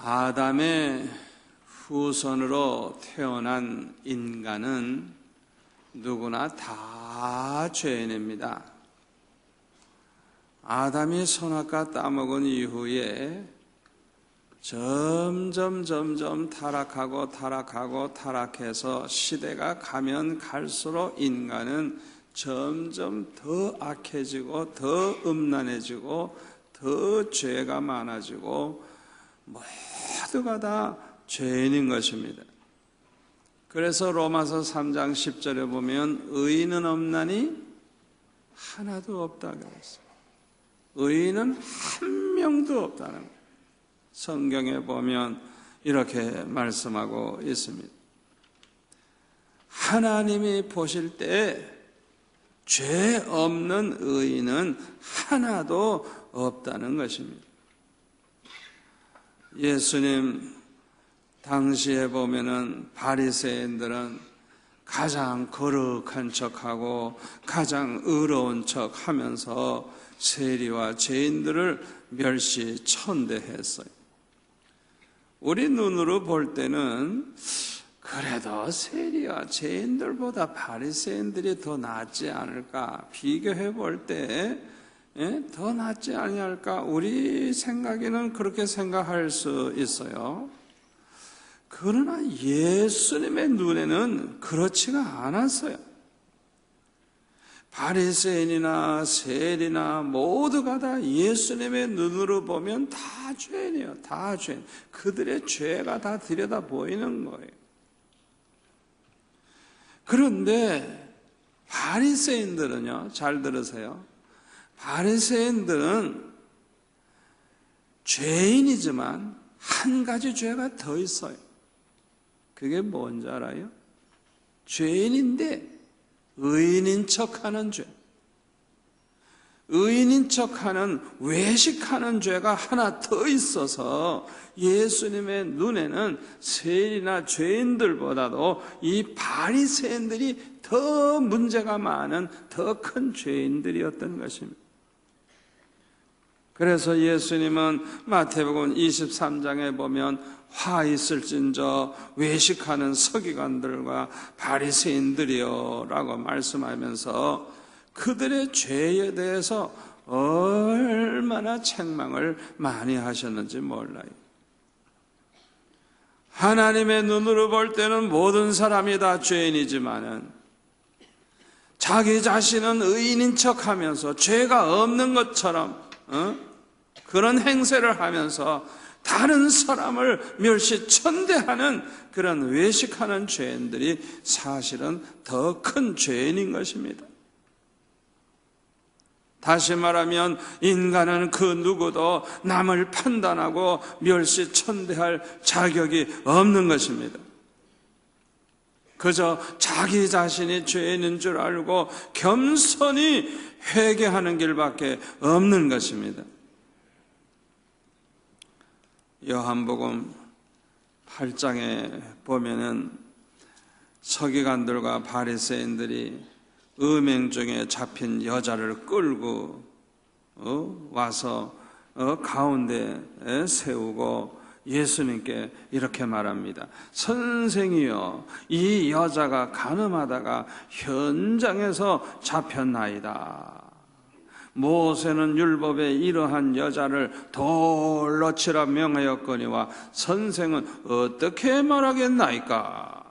아담의 후손으로 태어난 인간은 누구나 다 죄인입니다. 아담이 선악과 따먹은 이후에 점점 타락해서 시대가 가면 갈수록 인간은 점점 더 악해지고 더 음란해지고 더 죄가 많아지고 모두가 다 죄인인 것입니다. 그래서 로마서 3장 10절에 보면 의인은 없나니 하나도 없다 그랬어요. 의인은 한 명도 없다는 거예요. 성경에 보면 이렇게 말씀하고 있습니다. 하나님이 보실 때 죄 없는 의인은 하나도 없다는 것입니다. 예수님 당시에 보면은 바리새인들은 가장 거룩한 척하고 가장 의로운 척하면서 세리와 죄인들을 멸시천대했어요. 우리 눈으로 볼 때는 그래도 세리와 죄인들보다 바리새인들이 더 낫지 않을까, 비교해 볼 때 더 낫지 아니할까, 우리 생각에는 그렇게 생각할 수 있어요. 그러나 예수님의 눈에는 그렇지가 않았어요. 바리새인이나 세리나 모두가 다 예수님의 눈으로 보면 다 죄인이에요. 다 죄인. 그들의 죄가 다 들여다 보이는 거예요. 그런데 바리새인들은요, 잘 들으세요. 바리새인들은 죄인이지만 한 가지 죄가 더 있어요. 그게 뭔지 알아요? 죄인인데 의인인 척하는 죄, 의인인 척하는 외식하는 죄가 하나 더 있어서 예수님의 눈에는 세리나 죄인들보다도 이 바리새인들이 더 문제가 많은 더 큰 죄인들이었던 것입니다. 그래서 예수님은 마태복음 23장에 보면 화 있을진저 외식하는 서기관들과 바리새인들이여 라고 말씀하면서 그들의 죄에 대해서 얼마나 책망을 많이 하셨는지 몰라요. 하나님의 눈으로 볼 때는 모든 사람이 다 죄인이지만은 자기 자신은 의인인 척하면서 죄가 없는 것처럼 그런 행세를 하면서 다른 사람을 멸시천대하는 그런 외식하는 죄인들이 사실은 더 큰 죄인인 것입니다. 다시 말하면 인간은 그 누구도 남을 판단하고 멸시천대할 자격이 없는 것입니다. 그저 자기 자신이 죄인인 줄 알고 겸손히 회개하는 길밖에 없는 것입니다. 요한복음 8장에 보면은 서기관들과 바리새인들이 음행 중에 잡힌 여자를 끌고 와서 가운데에 세우고 예수님께 이렇게 말합니다. 선생이여, 이 여자가 간음하다가 현장에서 잡혔나이다. 모세는 율법에 이러한 여자를 돌로 치라 명하였거니와 선생은 어떻게 말하겠나이까?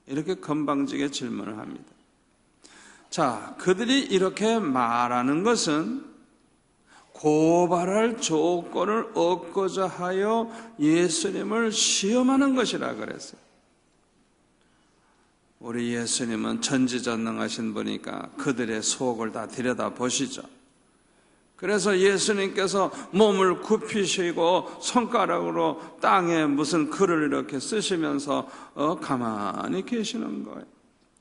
이렇게 건방지게 질문을 합니다. 자, 그들이 이렇게 말하는 것은 고발할 조건을 얻고자 하여 예수님을 시험하는 것이라 그랬어요. 우리 예수님은 전지전능하신 분이니까 그들의 속을 다 들여다보시죠. 그래서 예수님께서 몸을 굽히시고 손가락으로 땅에 무슨 글을 이렇게 쓰시면서 가만히 계시는 거예요.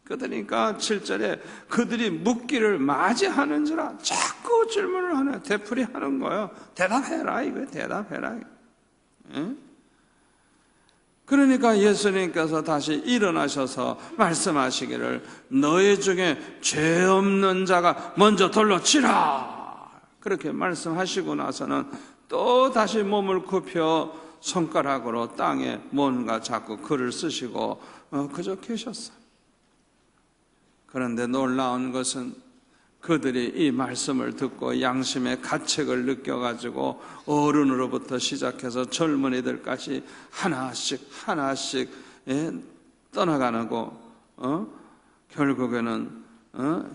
그러니까 7절에 그들이 묻기를 맞이하는지라 자꾸 질문을 하네. 되풀이하는 거예요. 대답해라 이거예요. 대답해라. 예? 그러니까 예수님께서 다시 일어나셔서 말씀하시기를 너희 중에 죄 없는 자가 먼저 돌로 치라 그렇게 말씀하시고 나서는 또 다시 몸을 굽혀 손가락으로 땅에 뭔가 자꾸 글을 쓰시고 그저 계셨어요. 그런데 놀라운 것은 그들이 이 말씀을 듣고 양심의 가책을 느껴가지고 어른으로부터 시작해서 젊은이들까지 하나씩 떠나가고 결국에는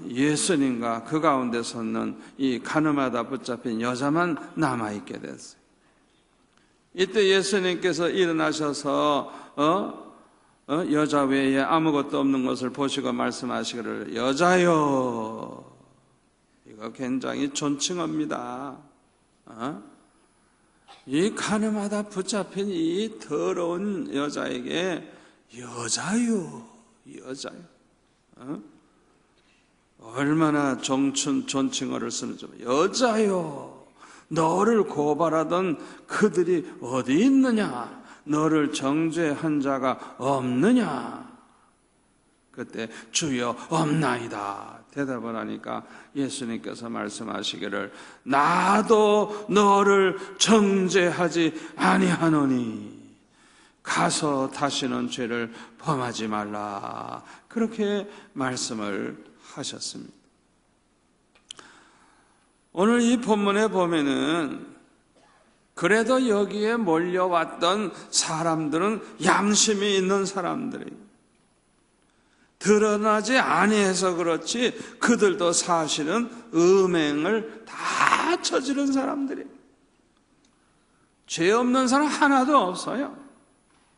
예수님과 그 가운데 섰는 이 가늠하다 붙잡힌 여자만 남아있게 됐어요. 이때 예수님께서 일어나셔서 여자 외에 아무것도 없는 것을 보시고 말씀하시기를 여자여, 이거 굉장히 존칭어입니다. 이 가늠하다 붙잡힌 이 더러운 여자에게 여자요. 얼마나 존칭어를 쓰는지. 여자요, 너를 고발하던 그들이 어디 있느냐? 너를 정죄한 자가 없느냐? 그때 주여 없나이다 대답을 하니까 예수님께서 말씀하시기를 나도 너를 정죄하지 아니하노니 가서 다시는 죄를 범하지 말라, 그렇게 말씀을 하셨습니다. 오늘 이 본문에 보면은 그래도 여기에 몰려왔던 사람들은 양심이 있는 사람들이에요. 드러나지 아니해서 그렇지 그들도 사실은 음행을 다 저지른 사람들이에요. 죄 없는 사람 하나도 없어요.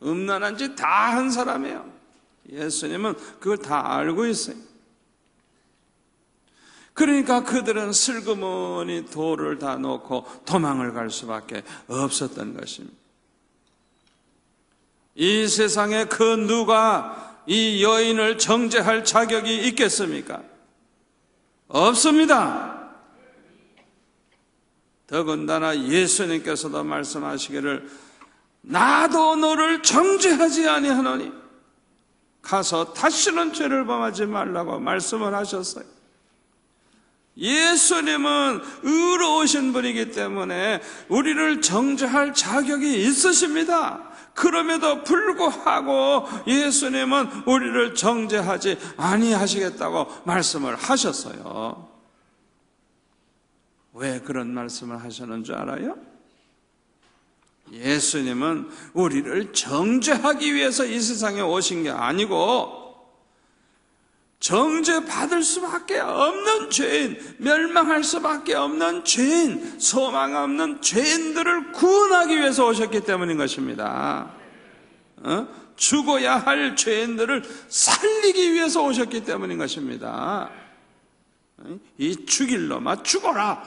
음란한 짓 다 한 사람이에요. 예수님은 그걸 다 알고 있어요. 그러니까 그들은 슬그머니 돌을 다 놓고 도망을 갈 수밖에 없었던 것입니다. 이 세상에 그 누가 이 여인을 정죄할 자격이 있겠습니까? 없습니다. 더군다나 예수님께서도 말씀하시기를 나도 너를 정죄하지 아니하노니 가서 다시는 죄를 범하지 말라고 말씀을 하셨어요. 예수님은 의로우신 분이기 때문에 우리를 정죄할 자격이 있으십니다. 그럼에도 불구하고 예수님은 우리를 정죄하지 아니하시겠다고 말씀을 하셨어요. 왜 그런 말씀을 하셨는 줄 알아요? 예수님은 우리를 정죄하기 위해서 이 세상에 오신 게 아니고 정죄받을 수밖에 없는 죄인, 멸망할 수밖에 없는 죄인, 소망 없는 죄인들을 구원하기 위해서 오셨기 때문인 것입니다. 죽어야 할 죄인들을 살리기 위해서 오셨기 때문인 것입니다. 이 죽일 놈아 죽어라,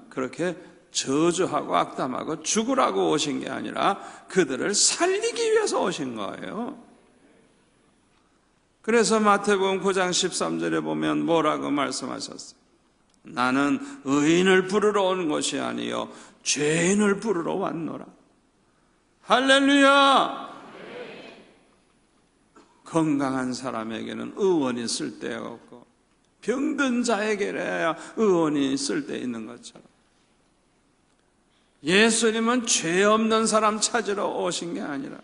그렇게 저주하고 악담하고 죽으라고 오신 게 아니라 그들을 살리기 위해서 오신 거예요. 그래서 마태복음 9장 13절에 보면 뭐라고 말씀하셨어요? 나는 의인을 부르러 온 것이 아니요 죄인을 부르러 왔노라. 할렐루야! 건강한 사람에게는 의원이 쓸데없고 병든 자에게야 의원이 쓸데있는 것처럼 예수님은 죄 없는 사람 찾으러 오신 게 아니라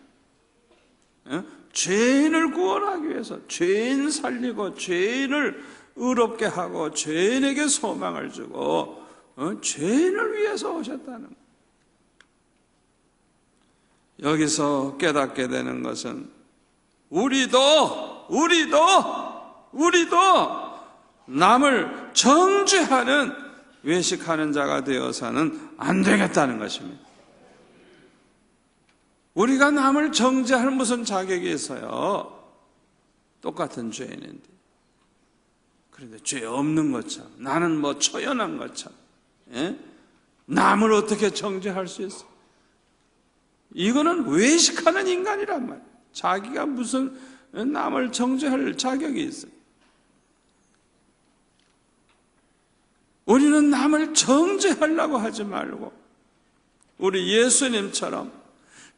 죄인을 구원하기 위해서 죄인 살리고 죄인을 의롭게 하고 죄인에게 소망을 주고 죄인을 위해서 오셨다는 거예요. 여기서 깨닫게 되는 것은 우리도 남을 정죄하는 외식하는 자가 되어서는 안 되겠다는 것입니다. 우리가 남을 정죄할 무슨 자격이 있어요? 똑같은 죄인인데. 그런데 죄 없는 것처럼, 나는 뭐 초연한 것처럼, 남을 어떻게 정죄할 수 있어? 이거는 외식하는 인간이란 말이에요. 자기가 무슨 남을 정죄할 자격이 있어요? 우리는 남을 정죄하려고 하지 말고 우리 예수님처럼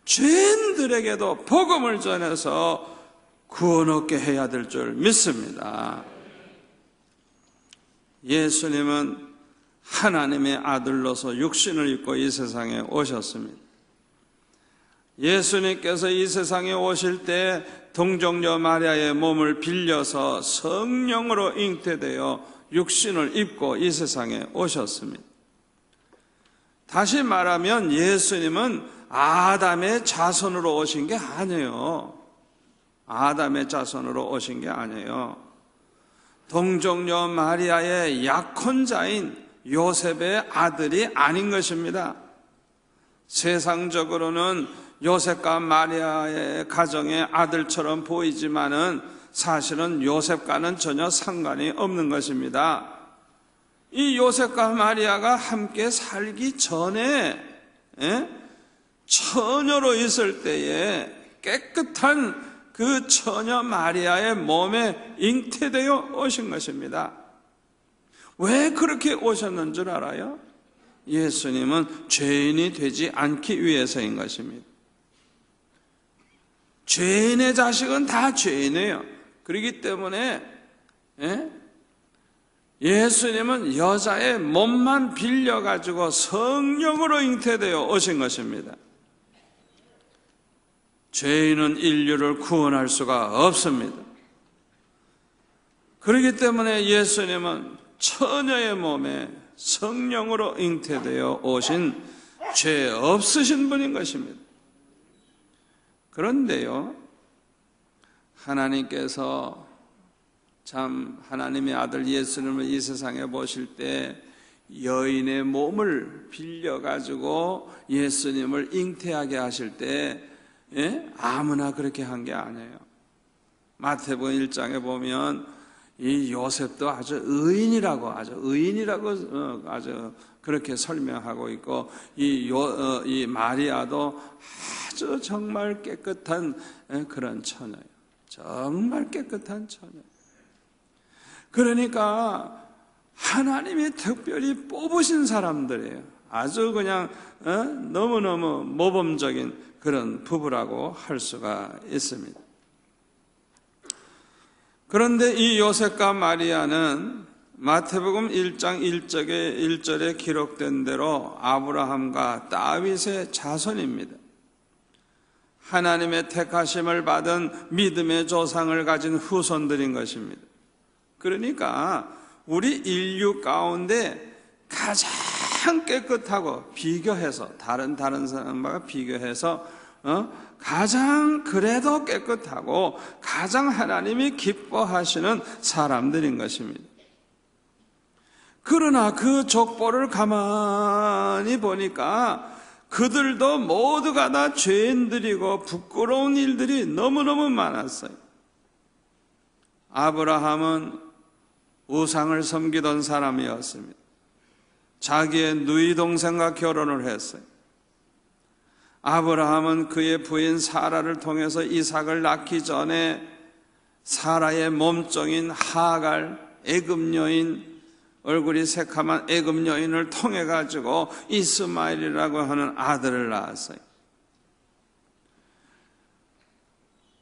죄인들에게도 복음을 전해서 구원 얻게 해야 될 줄 믿습니다. 예수님은 하나님의 아들로서 육신을 입고 이 세상에 오셨습니다. 예수님께서 이 세상에 오실 때 동정녀 마리아의 몸을 빌려서 성령으로 잉태되어 육신을 입고 이 세상에 오셨습니다. 다시 말하면 예수님은 아담의 자손으로 오신 게 아니에요. 아담의 자손으로 오신 게 아니에요. 동정녀 마리아의 약혼자인 요셉의 아들이 아닌 것입니다. 세상적으로는 요셉과 마리아의 가정의 아들처럼 보이지만은 사실은 요셉과는 전혀 상관이 없는 것입니다. 이 요셉과 마리아가 함께 살기 전에 처녀로 있을 때에 깨끗한 그 처녀 마리아의 몸에 잉태되어 오신 것입니다. 왜 그렇게 오셨는 줄 알아요? 예수님은 죄인이 되지 않기 위해서인 것입니다. 죄인의 자식은 다 죄인이에요. 그렇기 때문에 예수님은 여자의 몸만 빌려가지고 성령으로 잉태되어 오신 것입니다. 죄인은 인류를 구원할 수가 없습니다. 그렇기 때문에 예수님은 처녀의 몸에 성령으로 잉태되어 오신 죄 없으신 분인 것입니다. 그런데요, 하나님께서 참 하나님의 아들 예수님을 이 세상에 보실 때 여인의 몸을 빌려가지고 예수님을 잉태하게 하실 때 아무나 그렇게 한 게 아니에요. 마태복음 1장에 보면 이 요셉도 아주 의인이라고 아주 그렇게 설명하고 있고 이 마리아도 아주 정말 깨끗한 그런 처녀예요. 정말 깨끗한 처녀예요. 그러니까 하나님이 특별히 뽑으신 사람들이에요. 아주 그냥 너무너무 모범적인 그런 부부라고 할 수가 있습니다. 그런데 이 요셉과 마리아는 마태복음 1장 1절에 기록된 대로 아브라함과 다윗의 자손입니다. 하나님의 택하심을 받은 믿음의 조상을 가진 후손들인 것입니다. 그러니까 우리 인류 가운데 가장 깨끗하고 비교해서 다른 사람과 비교해서 가장 그래도 깨끗하고 가장 하나님이 기뻐하시는 사람들인 것입니다. 그러나 그 족보를 가만히 보니까 그들도 모두가 다 죄인들이고 부끄러운 일들이 너무너무 많았어요. 아브라함은 우상을 섬기던 사람이었습니다. 자기의 누이 동생과 결혼을 했어요. 아브라함은 그의 부인 사라를 통해서 이삭을 낳기 전에 사라의 몸종인 하갈, 애굽 여인, 얼굴이 새카만 애굽 여인을 통해 가지고 이스마엘이라고 하는 아들을 낳았어요.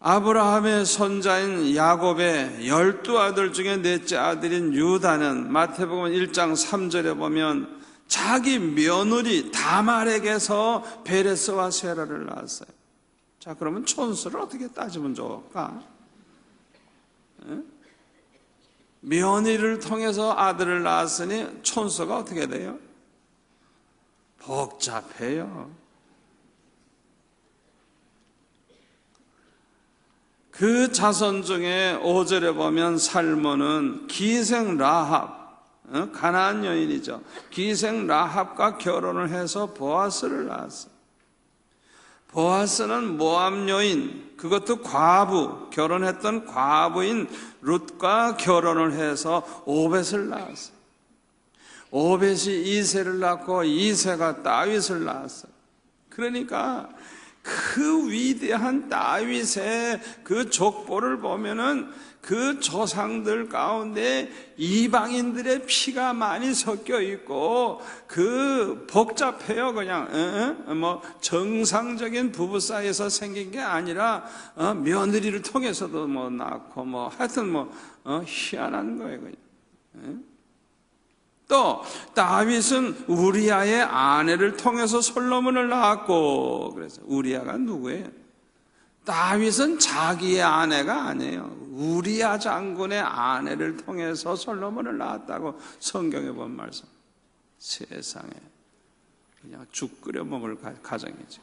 아브라함의 손자인 야곱의 12아들 중에 넷째 아들인 유다는 마태복음 1장 3절에 보면 자기 며느리 다말에게서 베레스와 세라를 낳았어요. 자, 그러면 촌수를 어떻게 따지면 좋을까? 며느리를 통해서 아들을 낳았으니 촌수가 어떻게 돼요? 복잡해요. 그 자손 중에 5절에 보면 살몬은 기생 라합, 가나안 여인이죠. 기생 라합과 결혼을 해서 보아스를 낳았어요. 보아스는 모압 여인, 그것도 과부, 결혼했던 과부인 룻과 결혼을 해서 오벳을 낳았어요. 오벳이 이새를 낳고 이새가 다윗을 낳았어요. 그러니까 그 위대한 다윗의 그 족보를 보면은 그 조상들 가운데 이방인들의 피가 많이 섞여 있고 그 복잡해요. 그냥 뭐 정상적인 부부 사이에서 생긴 게 아니라 며느리를 통해서도 뭐 낳고 뭐 하여튼 뭐 희한한 거예요. 그냥. 또 다윗은 우리아의 아내를 통해서 솔로몬을 낳았고, 그래서 우리아가 누구예요? 다윗은 자기의 아내가 아니에요. 우리아 장군의 아내를 통해서 솔로몬을 낳았다고 성경에 본 말씀. 세상에 그냥 죽 끓여 먹을 가정이죠.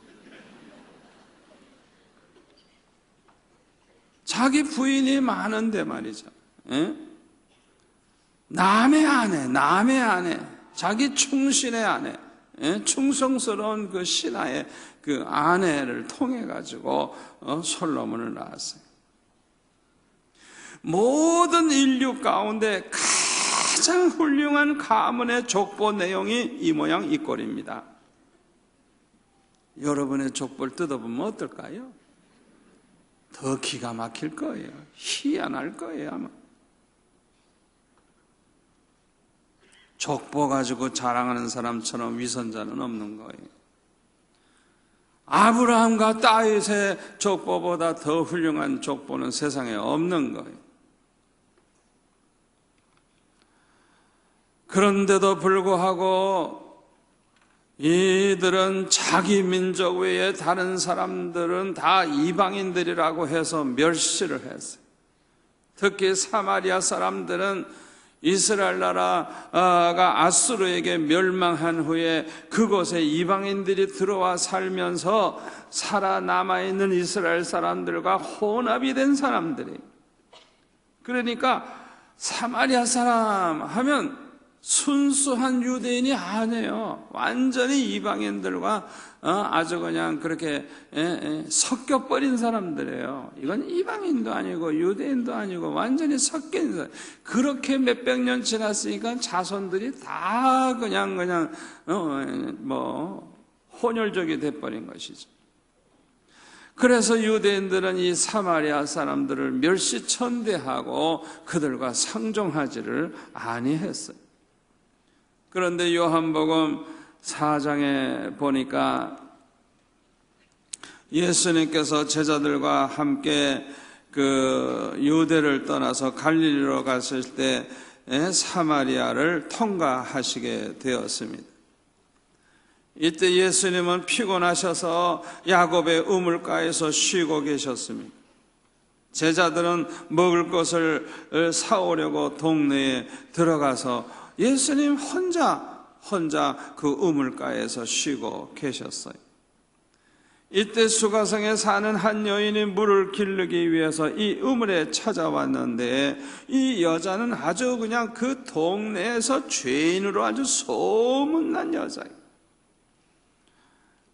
자기 부인이 많은데 말이죠. 에? 남의 아내, 자기 충신의 아내, 충성스러운 그 신하의 그 아내를 통해 가지고 솔로몬을 낳았어요. 모든 인류 가운데 가장 훌륭한 가문의 족보 내용이 이 모양 이 꼴입니다. 여러분의 족보를 뜯어보면 어떨까요? 더 기가 막힐 거예요. 희한할 거예요, 아마. 족보 가지고 자랑하는 사람처럼 위선자는 없는 거예요. 아브라함과 다윗의 족보보다 더 훌륭한 족보는 세상에 없는 거예요. 그런데도 불구하고 이들은 자기 민족 외에 다른 사람들은 다 이방인들이라고 해서 멸시를 했어요. 특히 사마리아 사람들은 이스라엘 나라가 아수르에게 멸망한 후에 그곳에 이방인들이 들어와 살면서 살아남아있는 이스라엘 사람들과 혼합이 된 사람들이, 그러니까 사마리아 사람 하면 순수한 유대인이 아니에요. 완전히 이방인들과 아주 그냥 그렇게 섞여버린 사람들이에요. 이건 이방인도 아니고 유대인도 아니고 완전히 섞인 사람. 그렇게 몇백 년 지났으니까 자손들이 다 그냥 혼혈족이 돼버린 것이죠. 그래서 유대인들은 이 사마리아 사람들을 멸시천대하고 그들과 상종하지를 아니했어요. 그런데 요한복음 4장에 보니까 예수님께서 제자들과 함께 그 유대를 떠나서 갈릴리로 갔을 때 사마리아를 통과하시게 되었습니다. 이때 예수님은 피곤하셔서 야곱의 우물가에서 쉬고 계셨습니다. 제자들은 먹을 것을 사오려고 동네에 들어가서 예수님 혼자 그 우물가에서 쉬고 계셨어요. 이때 수가성에 사는 한 여인이 물을 기르기 위해서 이 우물에 찾아왔는데, 이 여자는 아주 그냥 그 동네에서 죄인으로 아주 소문난 여자예요.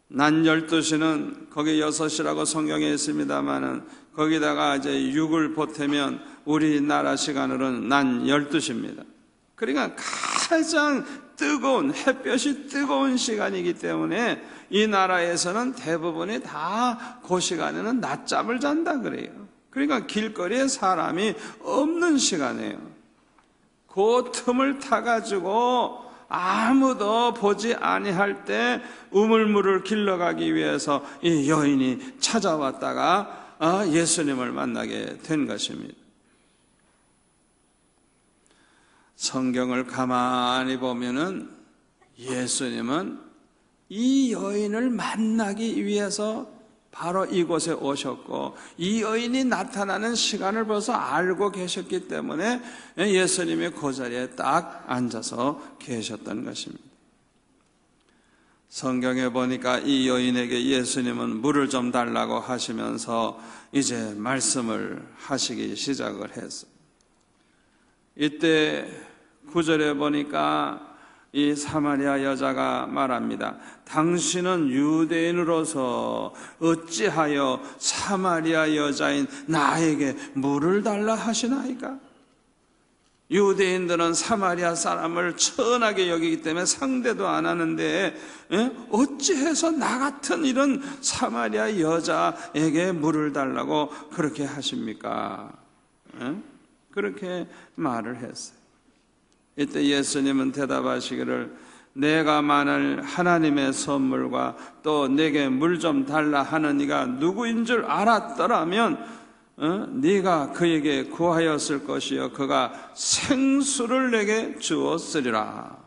난 12시는 거기 6시라고 성경에 있습니다만은 거기다가 이제 6을 보태면 우리나라 시간으로는 난 12시입니다. 그러니까 가장 뜨거운, 햇볕이 뜨거운 시간이기 때문에 이 나라에서는 대부분이 다 그 시간에는 낮잠을 잔다 그래요. 그러니까 길거리에 사람이 없는 시간이에요. 그 틈을 타가지고 아무도 보지 아니할 때 우물물을 길러가기 위해서 이 여인이 찾아왔다가 예수님을 만나게 된 것입니다. 성경을 가만히 보면은 예수님은 이 여인을 만나기 위해서 바로 이곳에 오셨고, 이 여인이 나타나는 시간을 벌써 알고 계셨기 때문에 예수님이 그 자리에 딱 앉아서 계셨던 것입니다. 성경에 보니까 이 여인에게 예수님은 물을 좀 달라고 하시면서 이제 말씀을 하시기 시작을 했어요. 이때 9절에 보니까 이 사마리아 여자가 말합니다. 당신은 유대인으로서 어찌하여 사마리아 여자인 나에게 물을 달라 하시나이까? 유대인들은 사마리아 사람을 천하게 여기기 때문에 상대도 안 하는데 어찌해서 나 같은 이런 사마리아 여자에게 물을 달라고 그렇게 하십니까? 그렇게 말을 했어요. 이때 예수님은 대답하시기를, 내가 만일 하나님의 선물과 또 내게 물 좀 달라 하는 이가 누구인 줄 알았더라면 네가 그에게 구하였을 것이요 그가 생수를 내게 주었으리라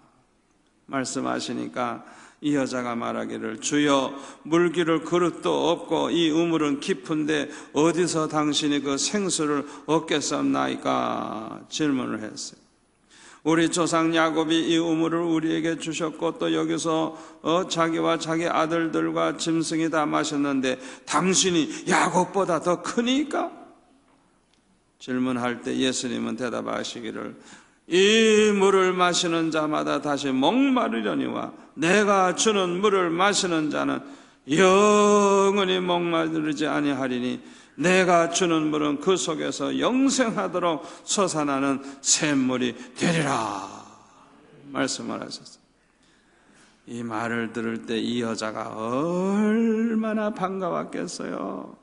말씀하시니까 이 여자가 말하기를 주여 물기를 그릇도 없고 이 우물은 깊은데 어디서 당신이 그 생수를 얻겠사옵나이까 질문을 했어요. 우리 조상 야곱이 이 우물을 우리에게 주셨고 또 여기서 자기와 자기 아들들과 짐승이 다 마셨는데 당신이 야곱보다 더 크니까? 질문할 때 예수님은 대답하시기를 이 물을 마시는 자마다 다시 목마르려니와 내가 주는 물을 마시는 자는 영원히 목마르지 아니하리니 내가 주는 물은 그 속에서 영생하도록 솟아나는 샘물이 되리라 말씀을 하셨어요. 이 말을 들을 때 이 여자가 얼마나 반가웠겠어요.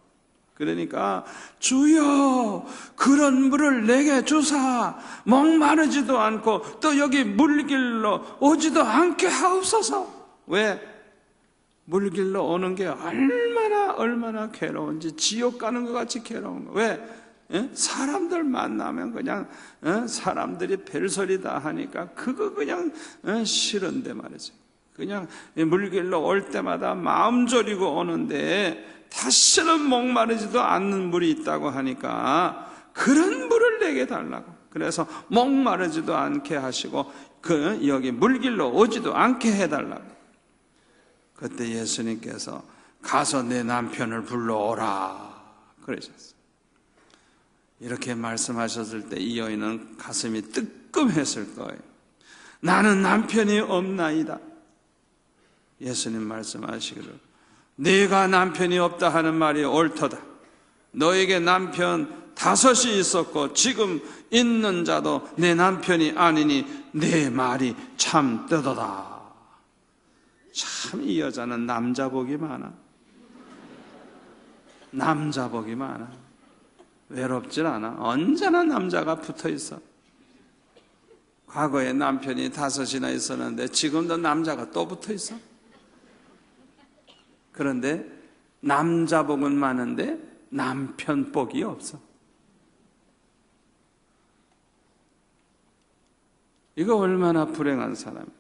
그러니까 주여 그런 물을 내게 주사 목마르지도 않고 또 여기 물길로 오지도 않게 하옵소서. 왜? 물길로 오는 게 얼마나 괴로운지 지옥 가는 것 같이 괴로운 거. 왜? 사람들 만나면 그냥 사람들이 별소리 다 하니까 그거 그냥 싫은데 말이죠. 그냥 물길로 올 때마다 마음 졸이고 오는데 다시는 목마르지도 않는 물이 있다고 하니까 그런 물을 내게 달라고. 그래서 목마르지도 않게 하시고 여기 물길로 오지도 않게 해달라고. 그때 예수님께서 가서 내 남편을 불러오라 그러셨어요. 이렇게 말씀하셨을 때 이 여인은 가슴이 뜨끔했을 거예요. 나는 남편이 없나이다. 예수님 말씀하시기를 네가 남편이 없다 하는 말이 옳도다. 너에게 남편 5이 있었고 지금 있는 자도 내 남편이 아니니 내 말이 참 뜨도다. 참 이 여자는 남자복이 많아. 남자복이 많아. 외롭질 않아. 언제나 남자가 붙어 있어. 과거에 남편이 5이나 있었는데 지금도 남자가 또 붙어 있어. 그런데 남자복은 많은데 남편복이 없어. 이거 얼마나 불행한 사람이야.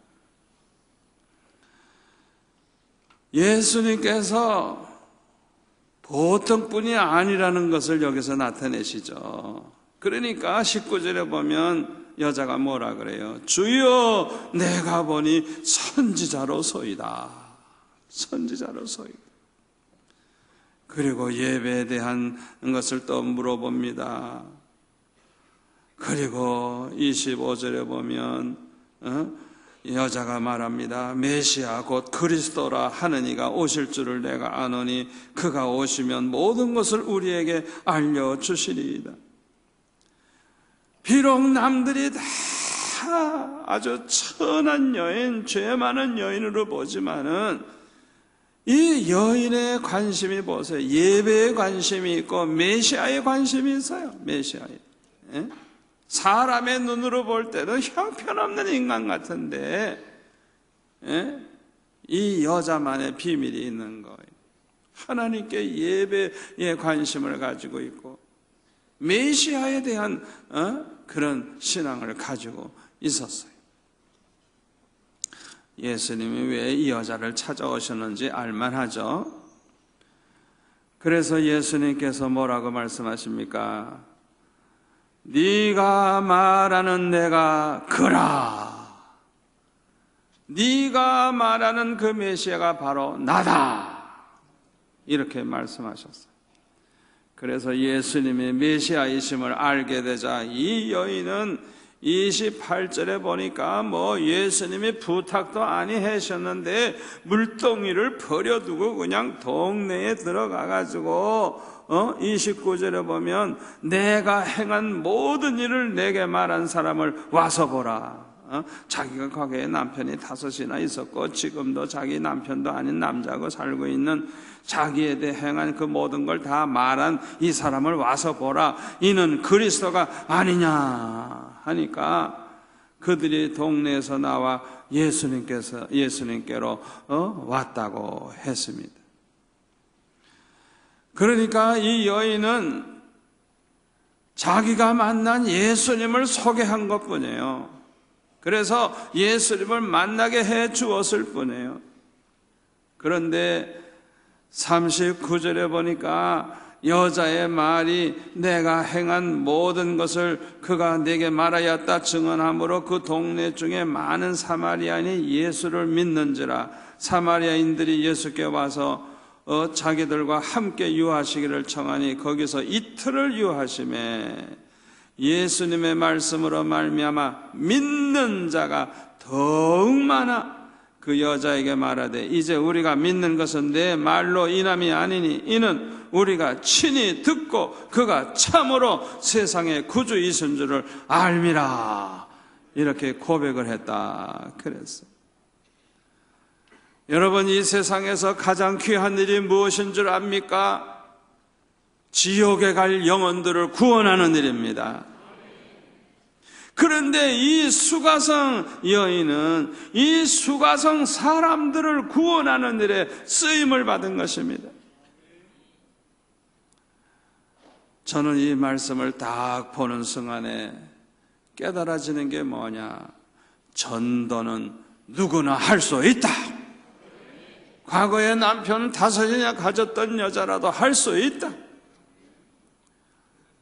예수님께서 보통 분이 아니라는 것을 여기서 나타내시죠. 그러니까 19절에 보면 여자가 뭐라 그래요? 주여 내가 보니 선지자로소이다. 선지자로소이다. 그리고 예배에 대한 것을 또 물어봅니다. 그리고 25절에 보면 여자가 말합니다. 메시아 곧 그리스도라 하는 이가 오실 줄을 내가 아노니 그가 오시면 모든 것을 우리에게 알려주시리이다. 비록 남들이 다 아주 천한 여인, 죄 많은 여인으로 보지만은 이 여인의 관심이 보세요. 예배에 관심이 있고 메시아에 관심이 있어요. 메시아에. 사람의 눈으로 볼 때는 형편없는 인간 같은데 이 여자만의 비밀이 있는 거예요. 하나님께 예배에 관심을 가지고 있고 메시아에 대한 그런 신앙을 가지고 있었어요. 예수님이 왜 이 여자를 찾아오셨는지 알만하죠. 그래서 예수님께서 뭐라고 말씀하십니까? 네가 말하는 내가 그라. 네가 말하는 그 메시아가 바로 나다. 이렇게 말씀하셨어요. 그래서 예수님의 메시아이심을 알게 되자 이 여인은 28절에 보니까 예수님이 부탁도 아니 하셨는데 물동이를 버려두고 그냥 동네에 들어가가지고 29절에 보면 내가 행한 모든 일을 내게 말한 사람을 와서 보라. 자기가 과거에 남편이 5이나 있었고 지금도 자기 남편도 아닌 남자하고 살고 있는 자기에 대해 행한 그 모든 걸 다 말한 이 사람을 와서 보라. 이는 그리스도가 아니냐 하니까 그들이 동네에서 나와 예수님께로 왔다고 했습니다. 그러니까 이 여인은 자기가 만난 예수님을 소개한 것뿐이에요. 그래서 예수님을 만나게 해 주었을 뿐이에요. 그런데 39절에 보니까 여자의 말이 내가 행한 모든 것을 그가 내게 말하였다 증언하므로 그 동네 중에 많은 사마리아인이 예수를 믿는지라. 사마리아인들이 예수께 와서 자기들과 함께 유하시기를 청하니 거기서 이틀을 유하심에 예수님의 말씀으로 말미암아 믿는 자가 더욱 많아 그 여자에게 말하되 이제 우리가 믿는 것은 내 말로 인함이 아니니 이는 우리가 친히 듣고 그가 참으로 세상의 구주이신 줄을 알미라. 이렇게 고백을 했다 그랬어요. 여러분, 이 세상에서 가장 귀한 일이 무엇인 줄 압니까? 지옥에 갈 영혼들을 구원하는 일입니다. 그런데 이 수가성 여인은 이 수가성 사람들을 구원하는 일에 쓰임을 받은 것입니다. 저는 이 말씀을 딱 보는 순간에 깨달아지는 게 뭐냐? 전도는 누구나 할 수 있다. 과거에 남편 5이나 가졌던 여자라도 할 수 있다.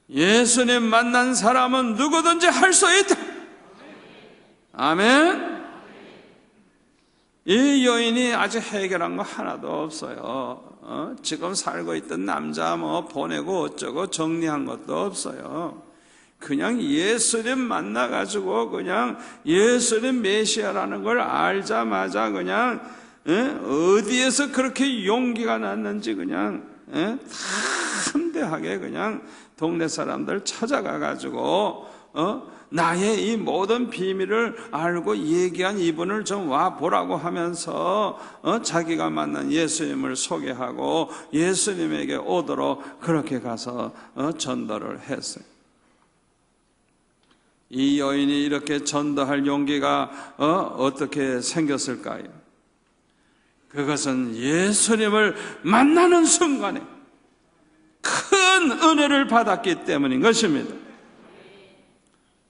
예수님 만난 사람은 누구든지 할 수 있다. 아멘. 이 여인이 아직 해결한 거 하나도 없어요. 지금 살고 있던 남자 보내고 어쩌고 정리한 것도 없어요. 그냥 예수님 만나가지고 그냥 예수님 메시아라는 걸 알자마자 그냥 어디에서 그렇게 용기가 났는지 그냥 담대하게 그냥 동네 사람들 찾아가가지고 나의 이 모든 비밀을 알고 얘기한 이분을 좀 와보라고 하면서 자기가 만난 예수님을 소개하고 예수님에게 오도록 그렇게 가서 전도를 했어요. 이 여인이 이렇게 전도할 용기가 어떻게 생겼을까요? 그것은 예수님을 만나는 순간에 큰 은혜를 받았기 때문인 것입니다.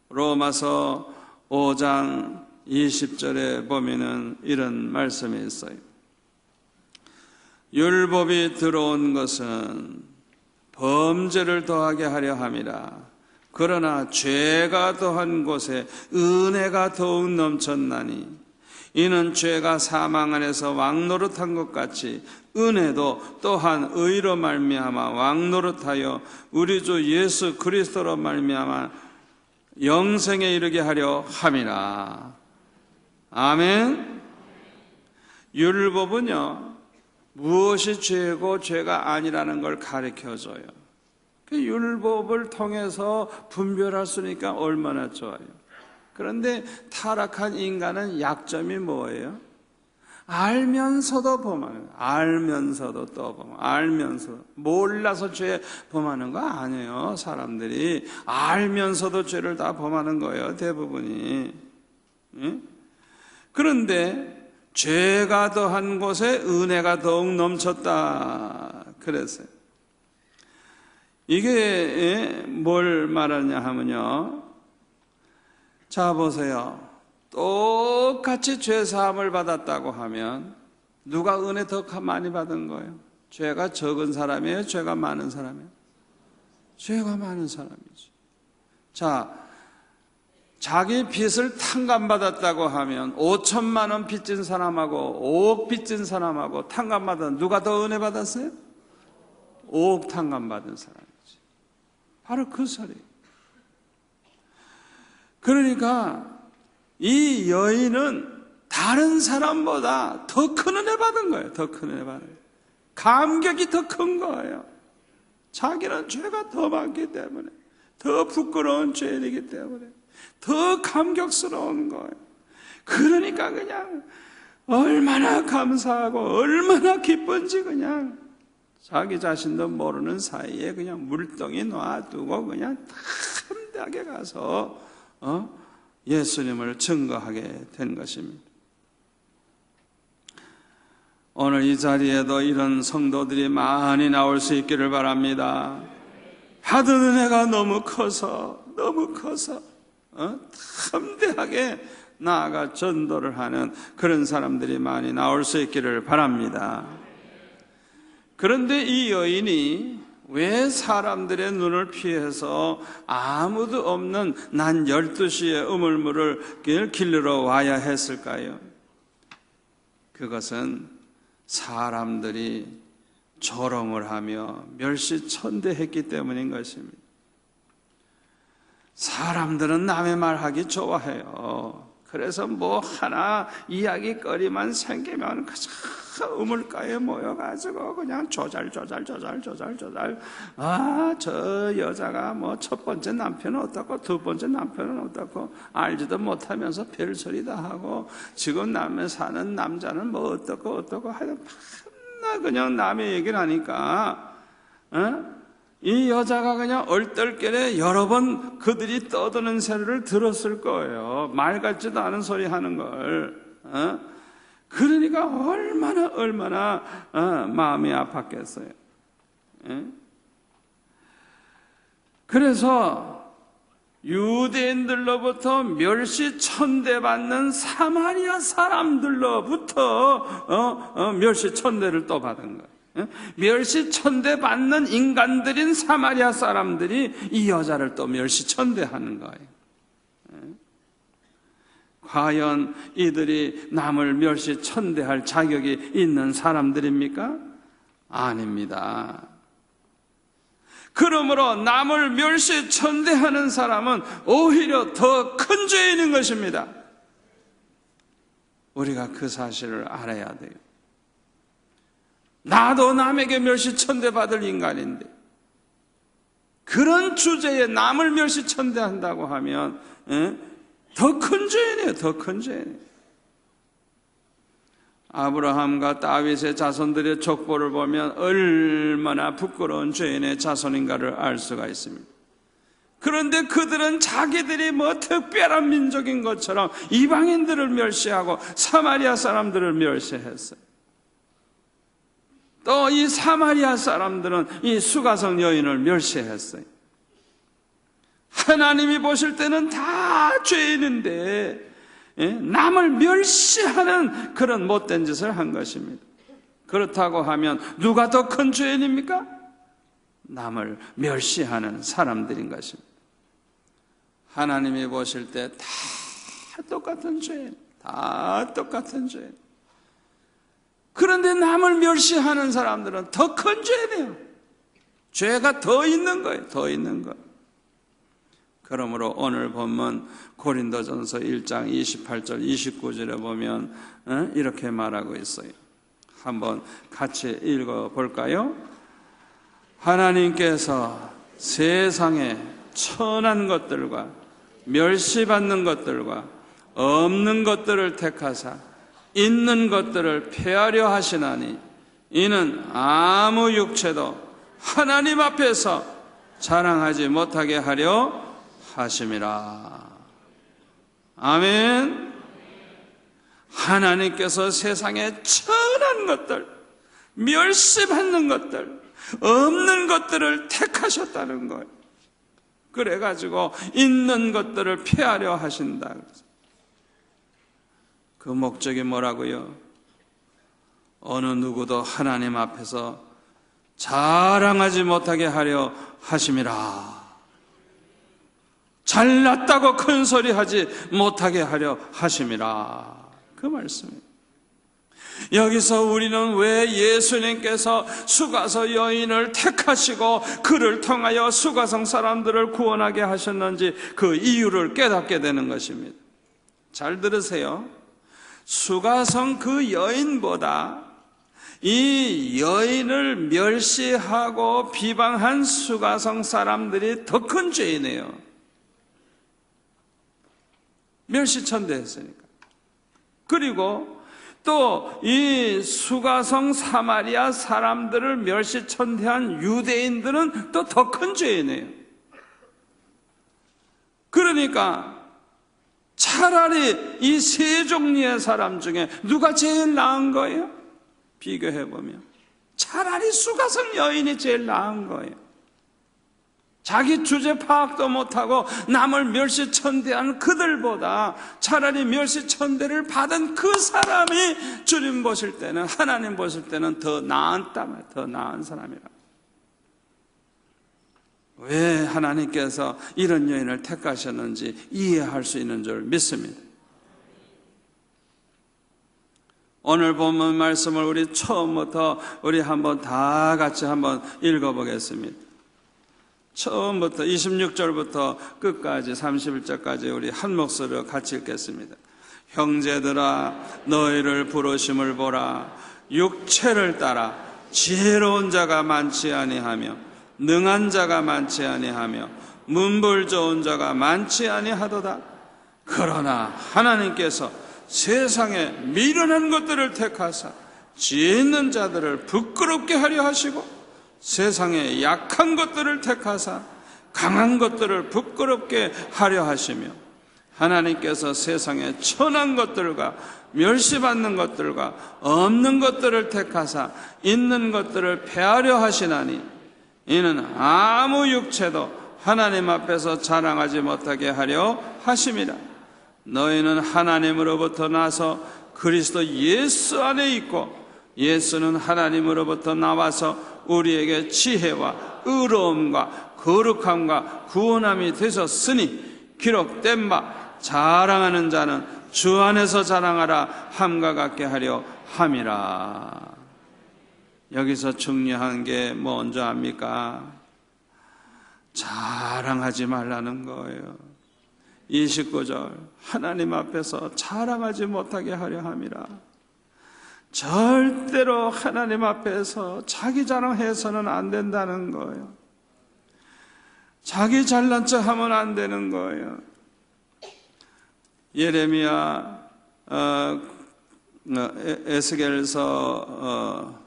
로마서 5장 20절에 보면은 이런 말씀이 있어요. 율법이 들어온 것은 범죄를 더하게 하려 함이라. 그러나 죄가 더한 곳에 은혜가 더욱 넘쳤나니 이는 죄가 사망 안에서 왕노릇한 것 같이 은혜도 또한 의로 말미암아 왕노릇하여 우리 주 예수 그리스도로 말미암아 영생에 이르게 하려 함이라. 아멘. 율법은요 무엇이 죄고 죄가 아니라는 걸 가르쳐줘요. 그 율법을 통해서 분별할 수 있으니까 얼마나 좋아요. 그런데 타락한 인간은 약점이 뭐예요? 알면서도 범하는, 알면서도 또 범하는, 알면서 몰라서 죄 범하는 거 아니에요. 사람들이 알면서도 죄를 다 범하는 거예요, 대부분이. 그런데 죄가 더한 곳에 은혜가 더욱 넘쳤다 그랬어요. 이게 뭘 말하냐 하면요, 자 보세요. 똑같이 죄사함을 받았다고 하면 누가 은혜 더 많이 받은 거예요? 죄가 적은 사람이에요? 죄가 많은 사람이에요? 죄가 많은 사람이지. 자, 자기 빚을 탕감받았다고 하면 5천만 원 빚진 사람하고 5억 빚진 사람하고 탕감받은 누가 더 은혜 받았어요? 5억 탕감받은 사람이지. 바로 그 소리. 그러니까 이 여인은 다른 사람보다 더 큰 은혜 받은 거예요. 더 큰 은혜 받은 거예요. 감격이 더 큰 거예요. 자기는 죄가 더 많기 때문에, 더 부끄러운 죄이기 때문에 더 감격스러운 거예요. 그러니까 그냥 얼마나 감사하고 얼마나 기쁜지 그냥 자기 자신도 모르는 사이에 그냥 물덩이 놔두고 그냥 담대하게 가서 예수님을 증거하게 된 것입니다. 오늘 이 자리에도 이런 성도들이 많이 나올 수 있기를 바랍니다. 받은 은혜가 너무 커서 담대하게 나아가 전도를 하는 그런 사람들이 많이 나올 수 있기를 바랍니다. 그런데 이 여인이 왜 사람들의 눈을 피해서 아무도 없는 난 12시에 우물물을 길러 와야 했을까요? 그것은 사람들이 조롱을 하며 멸시천대했기 때문인 것입니다. 사람들은 남의 말하기 좋아해요. 그래서 뭐 하나 이야기거리만 생기면 그저 우물가에 모여가지고 그냥 조잘 저 여자가 뭐 첫 번째 남편은 어떻고 두 번째 남편은 어떻고 알지도 못하면서 별소리 다 하고 지금 남에 사는 남자는 뭐 어떻고 하여튼 맨날 그냥 남의 얘기를 하니까 이 여자가 그냥 얼떨결에 여러 번 그들이 떠드는 소리를 들었을 거예요. 말 같지도 않은 소리 하는 걸. 그러니까 얼마나 마음이 아팠겠어요. 그래서 유대인들로부터 멸시천대받는 사마리아 사람들로부터 멸시천대를 또 받은 거예요. 멸시천대받는 인간들인 사마리아 사람들이 이 여자를 또 멸시천대하는 거예요. 과연 이들이 남을 멸시천대할 자격이 있는 사람들입니까? 아닙니다. 그러므로 남을 멸시천대하는 사람은 오히려 더 큰 죄인인 것입니다. 우리가 그 사실을 알아야 돼요. 나도 남에게 멸시천대받을 인간인데 그런 주제에 남을 멸시천대한다고 하면 더 큰 죄이네요. 더 큰 죄이네요. 아브라함과 다윗의 자손들의 족보를 보면 얼마나 부끄러운 죄인의 자손인가를 알 수가 있습니다. 그런데 그들은 자기들이 뭐 특별한 민족인 것처럼 이방인들을 멸시하고 사마리아 사람들을 멸시했어요. 또 이 사마리아 사람들은 이 수가성 여인을 멸시했어요. 하나님이 보실 때는 다 죄인인데 남을 멸시하는 그런 못된 짓을 한 것입니다. 그렇다고 하면 누가 더 큰 죄인입니까? 남을 멸시하는 사람들인 것입니다. 하나님이 보실 때 다 똑같은 죄인, 다 똑같은 죄인. 그런데 남을 멸시하는 사람들은 더 큰 죄네요. 죄가 더 있는 거예요. 더 있는 거. 그러므로 오늘 본문 고린도전서 1장 28절 29절에 보면 이렇게 말하고 있어요. 한번 같이 읽어볼까요? 하나님께서 세상에 천한 것들과 멸시받는 것들과 없는 것들을 택하사 있는 것들을 폐하려 하시나니 이는 아무 육체도 하나님 앞에서 자랑하지 못하게 하려 하심이라. 아멘. 하나님께서 세상에 천한 것들, 멸시받는 것들, 없는 것들을 택하셨다는 거예요. 그래가지고 있는 것들을 폐하려 하신다. 그 목적이 뭐라고요? 어느 누구도 하나님 앞에서 자랑하지 못하게 하려 하심이라. 잘났다고 큰 소리 하지 못하게 하려 하심이라. 그 말씀이에요. 여기서 우리는 왜 예수님께서 수가성 여인을 택하시고 그를 통하여 수가성 사람들을 구원하게 하셨는지 그 이유를 깨닫게 되는 것입니다. 잘 들으세요. 수가성 그 여인보다 이 여인을 멸시하고 비방한 수가성 사람들이 더 큰 죄이네요. 멸시천대했으니까. 그리고 또 이 수가성 사마리아 사람들을 멸시천대한 유대인들은 또 더 큰 죄이네요. 그러니까 차라리 이 세 종류의 사람 중에 누가 제일 나은 거예요? 비교해보면 차라리 수가성 여인이 제일 나은 거예요. 자기 주제 파악도 못하고 남을 멸시천대한 그들보다 차라리 멸시천대를 받은 그 사람이 주님 보실 때는, 하나님 보실 때는 더 나았다면, 더 나은 사람이라. 왜 하나님께서 이런 여인을 택하셨는지 이해할 수 있는 줄 믿습니다. 오늘 본문 말씀을 우리 처음부터 우리 한번 다 같이 한번 읽어보겠습니다. 처음부터 26절부터 끝까지 31절까지 우리 한 목소리로 같이 읽겠습니다. 형제들아, 너희를 부르심을 보라. 육체를 따라 지혜로운 자가 많지 아니하며 능한 자가 많지 아니하며 문불 좋은 자가 많지 아니하도다. 그러나 하나님께서 세상에 미련한 것들을 택하사 지혜 있는 자들을 부끄럽게 하려 하시고, 세상에 약한 것들을 택하사 강한 것들을 부끄럽게 하려 하시며, 하나님께서 세상에 천한 것들과 멸시받는 것들과 없는 것들을 택하사 있는 것들을 폐하려 하시나니, 이는 아무 육체도 하나님 앞에서 자랑하지 못하게 하려 하심이라. 너희는 하나님으로부터 나서 그리스도 예수 안에 있고, 예수는 하나님으로부터 나와서 우리에게 지혜와 의로움과 거룩함과 구원함이 되셨으니, 기록된 바 자랑하는 자는 주 안에서 자랑하라 함과 같게 하려 함이라. 여기서 중요한 게 뭔지 압니까? 자랑하지 말라는 거예요. 29절, 하나님 앞에서 자랑하지 못하게 하려 함이라. 절대로 하나님 앞에서 자기 자랑해서는 안 된다는 거예요. 자기 잘난 척 하면 안 되는 거예요. 예레미야 에스겔서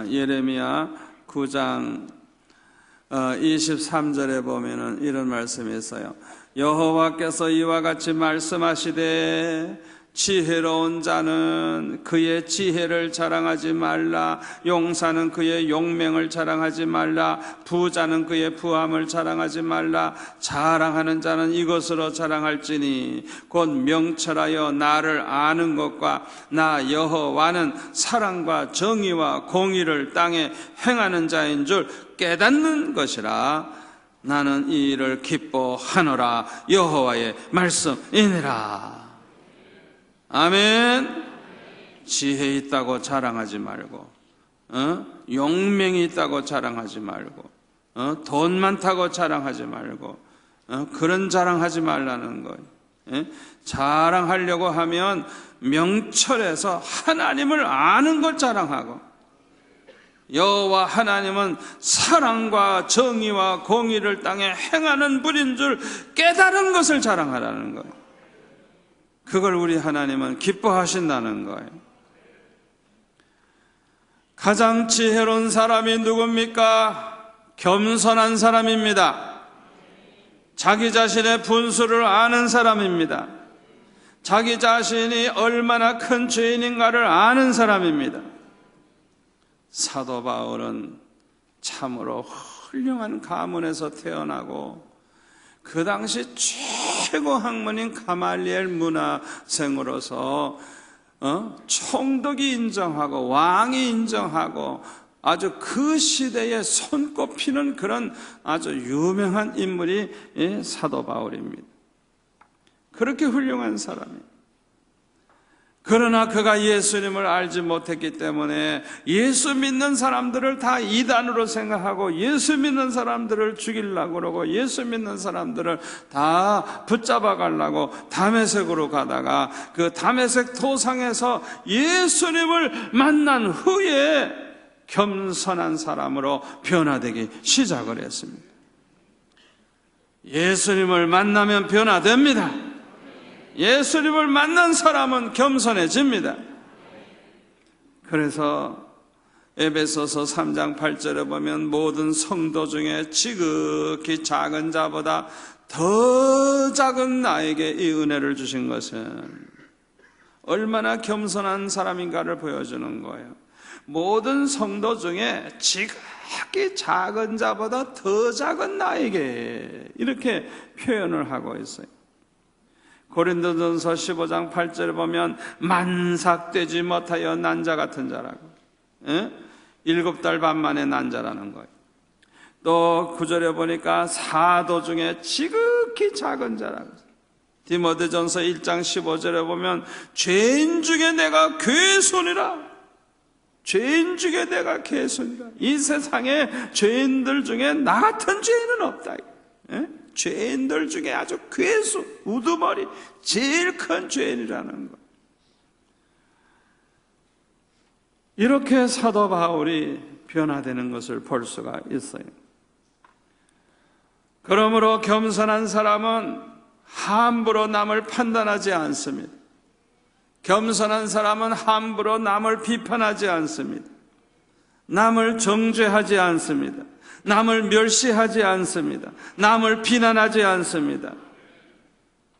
예레미야 9장 23절에 보면은 이런 말씀이 있어요. 여호와께서 이와 같이 말씀하시되, 지혜로운 자는 그의 지혜를 자랑하지 말라. 용사는 그의 용맹을 자랑하지 말라. 부자는 그의 부함을 자랑하지 말라. 자랑하는 자는 이것으로 자랑할지니, 곧 명철하여 나를 아는 것과 나 여호와는 사랑과 정의와 공의를 땅에 행하는 자인 줄 깨닫는 것이라. 나는 이 일을 기뻐하노라. 여호와의 말씀이니라. 아멘. 지혜 있다고 자랑하지 말고, 용맹이 있다고 자랑하지 말고, 돈 많다고 자랑하지 말고, 그런 자랑하지 말라는 거예요. 자랑하려고 하면 명철해서 하나님을 아는 걸 자랑하고, 여호와 하나님은 사랑과 정의와 공의를 땅에 행하는 분인 줄 깨달은 것을 자랑하라는 거예요. 그걸 우리 하나님은 기뻐하신다는 거예요. 가장 지혜로운 사람이 누굽니까? 겸손한 사람입니다. 자기 자신의 분수를 아는 사람입니다. 자기 자신이 얼마나 큰 죄인인가를 아는 사람입니다. 사도 바울은 참으로 훌륭한 가문에서 태어나고, 그 당시 최고 학문인 가말리엘 문화생으로서 총독이 인정하고 왕이 인정하고 아주 그 시대에 손꼽히는 그런 아주 유명한 인물이 사도 바울입니다. 그렇게 훌륭한 사람이에요. 그러나 그가 예수님을 알지 못했기 때문에 예수 믿는 사람들을 다 이단으로 생각하고, 예수 믿는 사람들을 죽이려고 그러고, 예수 믿는 사람들을 다 붙잡아 가려고 다메섹으로 가다가, 그 다메섹 도상에서 예수님을 만난 후에 겸손한 사람으로 변화되기 시작을 했습니다. 예수님을 만나면 변화됩니다. 예수님을 만난 사람은 겸손해집니다. 그래서 에베소서 3장 8절에 보면, 모든 성도 중에 지극히 작은 자보다 더 작은 나에게 이 은혜를 주신 것은 얼마나 겸손한 사람인가를 보여주는 거예요. 모든 성도 중에 지극히 작은 자보다 더 작은 나에게, 이렇게 표현을 하고 있어요. 고린도전서 15장 8절에 보면 만삭되지 못하여 난 자 같은 자라고, 7달 반 만에 난 자라는 거예요. 또 9절에 보니까 사도 중에 지극히 작은 자라고. 디모데전서 1장 15절에 보면 죄인 중에 내가 괴손이라, 죄인 중에 내가 괴손이라. 이 세상에 죄인들 중에 나 같은 죄인은 없다. 죄인들 중에 아주 괴수, 우두머리, 제일 큰 죄인이라는 것. 이렇게 사도 바울이 변화되는 것을 볼 수가 있어요. 그러므로 겸손한 사람은 함부로 남을 판단하지 않습니다. 겸손한 사람은 함부로 남을 비판하지 않습니다. 남을 정죄하지 않습니다. 남을 멸시하지 않습니다. 남을 비난하지 않습니다.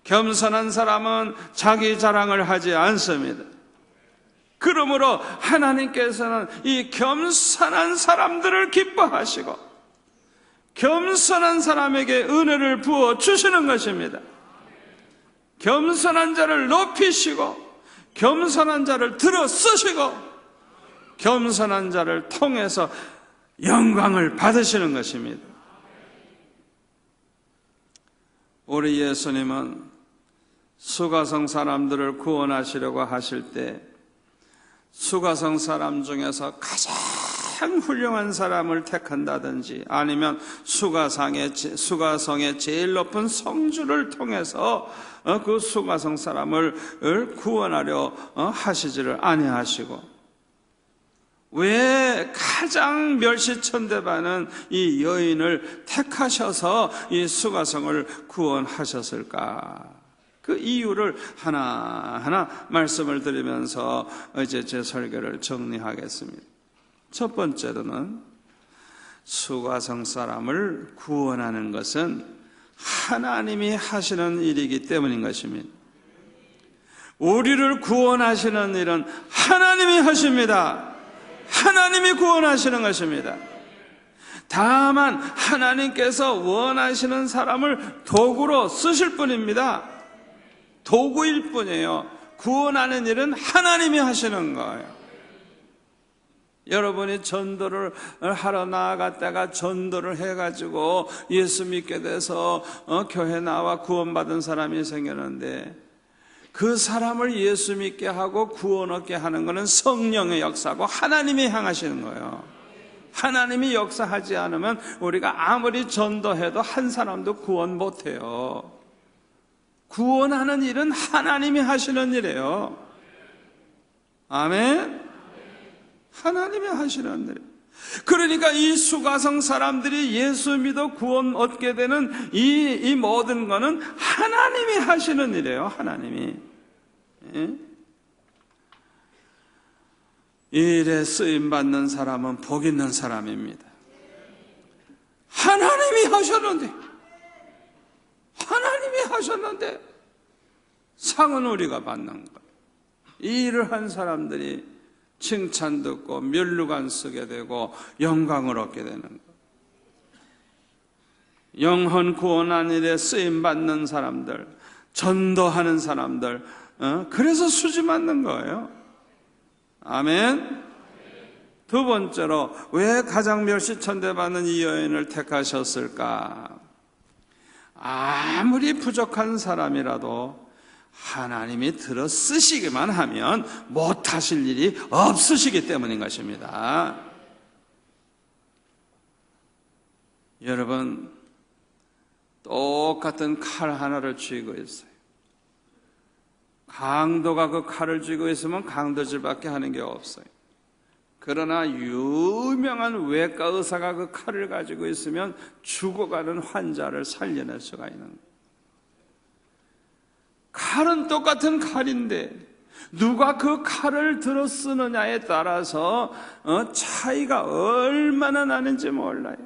겸손한 사람은 자기 자랑을 하지 않습니다. 그러므로 하나님께서는 이 겸손한 사람들을 기뻐하시고 겸손한 사람에게 은혜를 부어 주시는 것입니다. 겸손한 자를 높이시고 겸손한 자를 들어 쓰시고 겸손한 자를 통해서 영광을 받으시는 것입니다. 우리 예수님은 수가성 사람들을 구원하시려고 하실 때 수가성 사람 중에서 가장 훌륭한 사람을 택한다든지 아니면 수가성의 제일 높은 성주를 통해서 그 수가성 사람을 구원하려 하시지를 아니하시고, 왜 가장 멸시천대받는 이 여인을 택하셔서 이 수가성을 구원하셨을까? 그 이유를 하나하나 말씀을 드리면서 이제 제 설교를 정리하겠습니다. 첫 번째로는 수가성 사람을 구원하는 것은 하나님이 하시는 일이기 때문인 것입니다. 우리를 구원하시는 일은 하나님이 하십니다. 하나님이 구원하시는 것입니다. 다만 하나님께서 원하시는 사람을 도구로 쓰실 뿐입니다. 도구일 뿐이에요. 구원하는 일은 하나님이 하시는 거예요. 여러분이 전도를 하러 나아갔다가 전도를 해가지고 예수 믿게 돼서 교회 나와 구원받은 사람이 생겼는데, 그 사람을 예수 믿게 하고 구원 얻게 하는 것은 성령의 역사고 하나님이 향하시는 거예요. 하나님이 역사하지 않으면 우리가 아무리 전도해도 한 사람도 구원 못해요. 구원하는 일은 하나님이 하시는 일이에요. 아멘. 하나님이 하시는 일. 그러니까 이 수가성 사람들이 예수 믿어 구원 얻게 되는 이 모든 거는 하나님이 하시는 일이에요. 하나님이. 이 일에 쓰임받는 사람은 복 있는 사람입니다. 하나님이 하셨는데 상은 우리가 받는 거예요. 이 일을 한 사람들이 칭찬 듣고 면류관 쓰게 되고 영광을 얻게 되는 거예요. 영혼 구원한 일에 쓰임받는 사람들, 전도하는 사람들, 그래서 수지 맞는 거예요. 아멘. 두 번째로 왜 가장 멸시천대받는 이 여인을 택하셨을까? 아무리 부족한 사람이라도 하나님이 들어 쓰시기만 하면 못하실 일이 없으시기 때문인 것입니다. 여러분, 똑같은 칼 하나를 쥐고 있어요. 강도가 그 칼을 쥐고 있으면 강도질밖에 하는 게 없어요. 그러나 유명한 외과 의사가 그 칼을 가지고 있으면 죽어가는 환자를 살려낼 수가 있는 거예요. 칼은 똑같은 칼인데 누가 그 칼을 들어 쓰느냐에 따라서 차이가 얼마나 나는지 몰라요.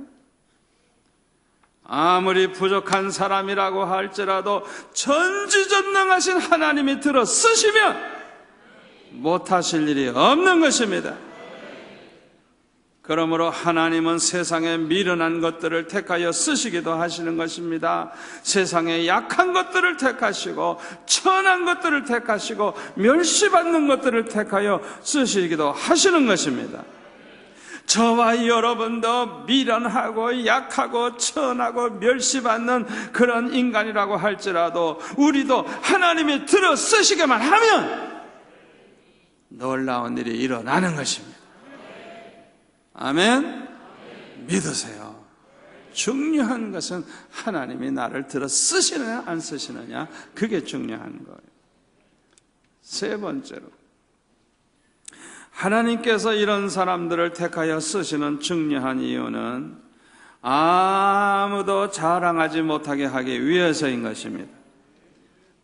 아무리 부족한 사람이라고 할지라도 전지전능하신 하나님이 들어 쓰시면 못하실 일이 없는 것입니다. 그러므로 하나님은 세상에 미련한 것들을 택하여 쓰시기도 하시는 것입니다. 세상에 약한 것들을 택하시고 천한 것들을 택하시고 멸시받는 것들을 택하여 쓰시기도 하시는 것입니다. 저와 여러분도 미련하고 약하고 천하고 멸시받는 그런 인간이라고 할지라도 우리도 하나님이 들어 쓰시기만 하면 놀라운 일이 일어나는 것입니다. 아멘? 믿으세요. 중요한 것은 하나님이 나를 들어 쓰시느냐 안 쓰시느냐, 그게 중요한 거예요. 세 번째로, 하나님께서 이런 사람들을 택하여 쓰시는 중요한 이유는 아무도 자랑하지 못하게 하기 위해서인 것입니다.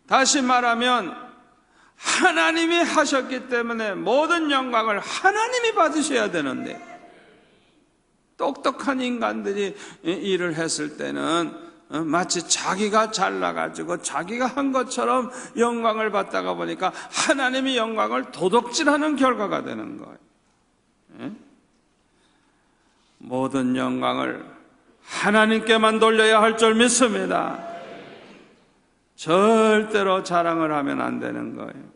다시 말하면 하나님이 하셨기 때문에 모든 영광을 하나님이 받으셔야 되는데, 똑똑한 인간들이 일을 했을 때는 마치 자기가 잘나가지고 자기가 한 것처럼 영광을 받다가 보니까 하나님이 영광을 도둑질하는 결과가 되는 거예요. 모든 영광을 하나님께만 돌려야 할 줄 믿습니다. 절대로 자랑을 하면 안 되는 거예요.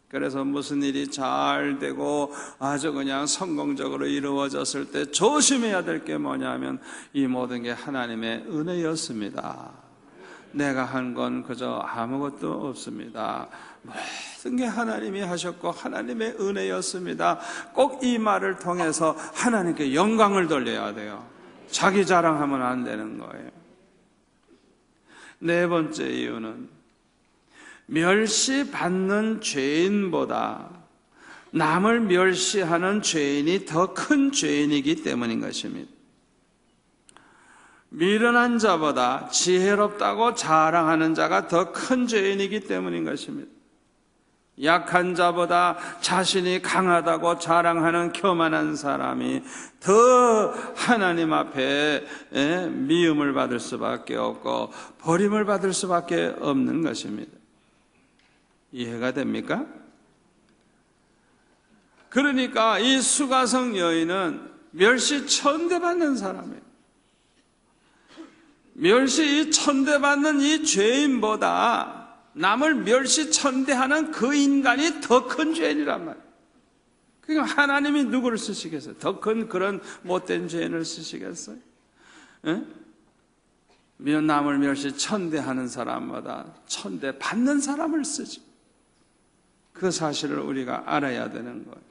그래서 무슨 일이 잘 되고 아주 그냥 성공적으로 이루어졌을 때 조심해야 될 게 뭐냐면 이 모든 게 하나님의 은혜였습니다. 내가 한 건 그저 아무것도 없습니다. 모든 게 하나님이 하셨고 하나님의 은혜였습니다. 꼭 이 말을 통해서 하나님께 영광을 돌려야 돼요. 자기 자랑하면 안 되는 거예요. 네 번째 이유는 멸시받는 죄인보다 남을 멸시하는 죄인이 더 큰 죄인이기 때문인 것입니다. 미련한 자보다 지혜롭다고 자랑하는 자가 더 큰 죄인이기 때문인 것입니다. 약한 자보다 자신이 강하다고 자랑하는 교만한 사람이 더 하나님 앞에 미움을 받을 수밖에 없고 버림을 받을 수밖에 없는 것입니다. 이해가 됩니까? 그러니까 이 수가성 여인은 멸시 천대받는 사람이에요. 멸시 천대받는 이 죄인보다 남을 멸시 천대하는 그 인간이 더 큰 죄인이란 말이에요. 그러니까 하나님이 누구를 쓰시겠어요? 더 큰 그런 못된 죄인을 쓰시겠어요? 남을 멸시 천대하는 사람보다 천대받는 사람을 쓰지. 그 사실을 우리가 알아야 되는 거예요.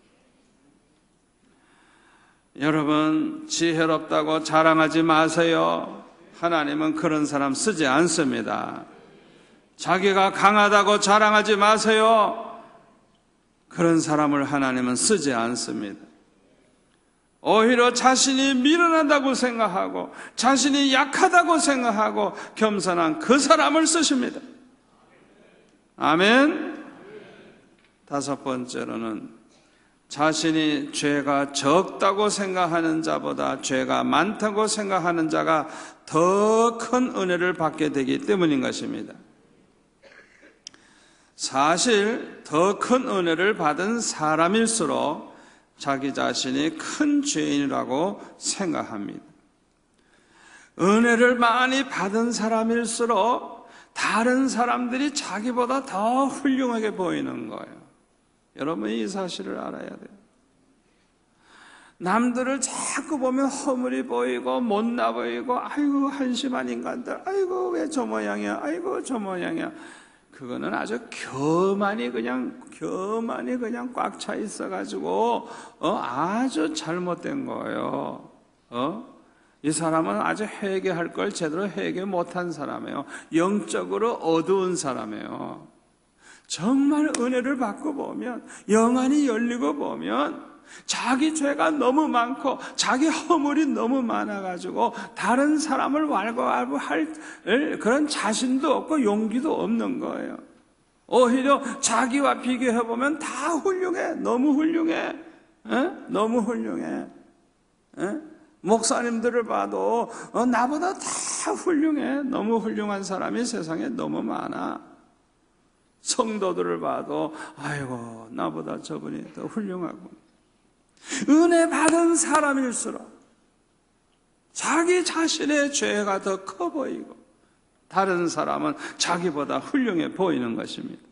여러분, 지혜롭다고 자랑하지 마세요. 하나님은 그런 사람 쓰지 않습니다. 자기가 강하다고 자랑하지 마세요. 그런 사람을 하나님은 쓰지 않습니다. 오히려 자신이 미련하다고 생각하고 자신이 약하다고 생각하고 겸손한 그 사람을 쓰십니다. 아멘. 다섯 번째로는 자신이 죄가 적다고 생각하는 자보다 죄가 많다고 생각하는 자가 더 큰 은혜를 받게 되기 때문인 것입니다. 사실 더 큰 은혜를 받은 사람일수록 자기 자신이 큰 죄인이라고 생각합니다. 은혜를 많이 받은 사람일수록 다른 사람들이 자기보다 더 훌륭하게 보이는 거예요. 여러분이 이 사실을 알아야 돼요. 남들을 자꾸 보면 허물이 보이고 못나 보이고 아이고 한심한 인간들, 아이고 왜 저 모양이야, 아이고 저 모양이야. 그거는 아주 교만이 그냥 꽉 차 있어가지고 아주 잘못된 거예요. 이 사람은 아주 회개할 걸 제대로 회개 못한 사람이에요. 영적으로 어두운 사람이에요. 정말 은혜를 받고 보면, 영안이 열리고 보면 자기 죄가 너무 많고 자기 허물이 너무 많아가지고 다른 사람을 왈가왈부할 그런 자신도 없고 용기도 없는 거예요. 오히려 자기와 비교해보면 다 훌륭해. 너무 훌륭해. 너무 훌륭해. 목사님들을 봐도 나보다 다 훌륭해. 너무 훌륭한 사람이 세상에 너무 많아. 성도들을 봐도 아이고 나보다 저분이 더 훌륭하고. 은혜 받은 사람일수록 자기 자신의 죄가 더 커 보이고 다른 사람은 자기보다 훌륭해 보이는 것입니다.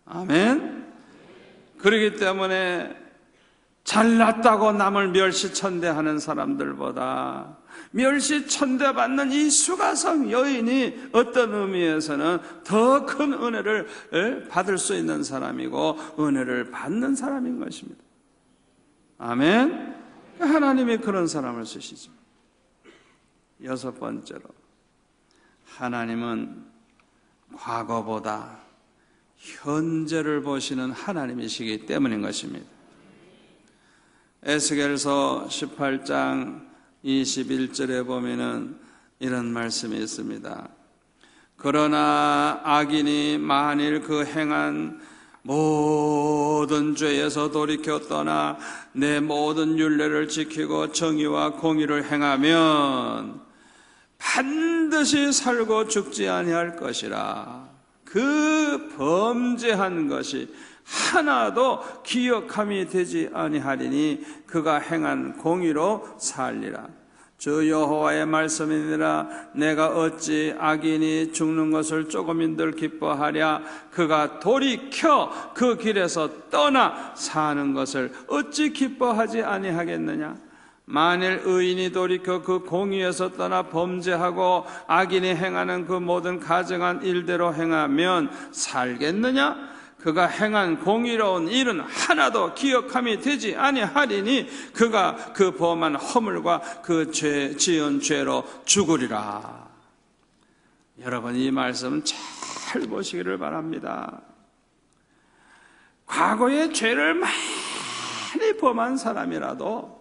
아멘. 그렇기 때문에 잘났다고 남을 멸시천대하는 사람들보다 멸시천대받는 이 수가성 여인이 어떤 의미에서는 더 큰 은혜를 받을 수 있는 사람이고 은혜를 받는 사람인 것입니다. 아멘. 하나님이 그런 사람을 쓰시죠. 여섯 번째로, 하나님은 과거보다 현재를 보시는 하나님이시기 때문인 것입니다. 에스겔서 18장 21절에 보면은 이런 말씀이 있습니다. 그러나 악인이 만일 그 행한 모든 죄에서 돌이켜 떠나 내 모든 율례를 지키고 정의와 공의를 행하면 반드시 살고 죽지 아니할 것이라. 그 범죄한 것이 하나도 기억함이 되지 아니하리니 그가 행한 공의로 살리라. 주 여호와의 말씀이니라. 내가 어찌 악인이 죽는 것을 조금인들 기뻐하랴. 그가 돌이켜 그 길에서 떠나 사는 것을 어찌 기뻐하지 아니하겠느냐. 만일 의인이 돌이켜 그 공의에서 떠나 범죄하고 악인이 행하는 그 모든 가증한 일대로 행하면 살겠느냐? 그가 행한 공의로운 일은 하나도 기억함이 되지 아니하리니 그가 그 범한 허물과 그 지은 죄로 죽으리라. 여러분, 이 말씀 잘 보시기를 바랍니다. 과거에 죄를 많이 범한 사람이라도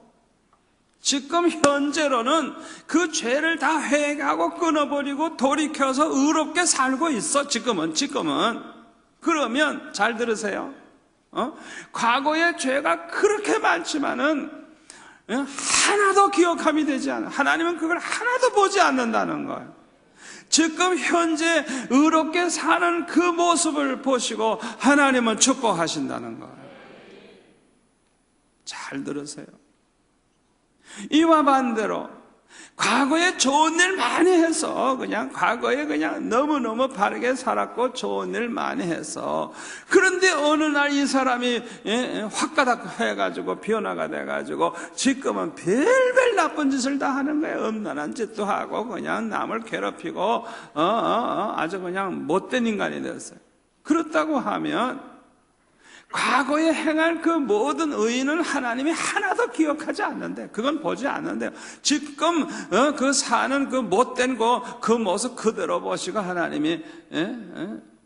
지금 현재로는 그 죄를 다 회개하고 끊어버리고 돌이켜서 의롭게 살고 있어. 지금은 그러면 잘 들으세요. 과거의 죄가 그렇게 많지만은 하나도 기억함이 되지 않아. 하나님은 그걸 하나도 보지 않는다는 거예요. 지금 현재 의롭게 사는 그 모습을 보시고 하나님은 축복하신다는 거예요. 잘 들으세요. 이와 반대로 과거에 좋은 일 많이 해서 과거에 너무너무 바르게 살았고 좋은 일 많이 해서, 그런데 어느 날 이 사람이 확가닥 해가지고 변화가 돼가지고 지금은 별별 나쁜 짓을 다 하는 거예요. 음란한 짓도 하고 남을 괴롭히고 아주 못된 인간이 됐어요. 그렇다고 하면 과거에 행한 그 모든 의인은 하나님이 하나도 기억하지 않는데, 그건 보지 않는데요. 지금 그 사는 그 못된 그 모습 그대로 보시고 하나님이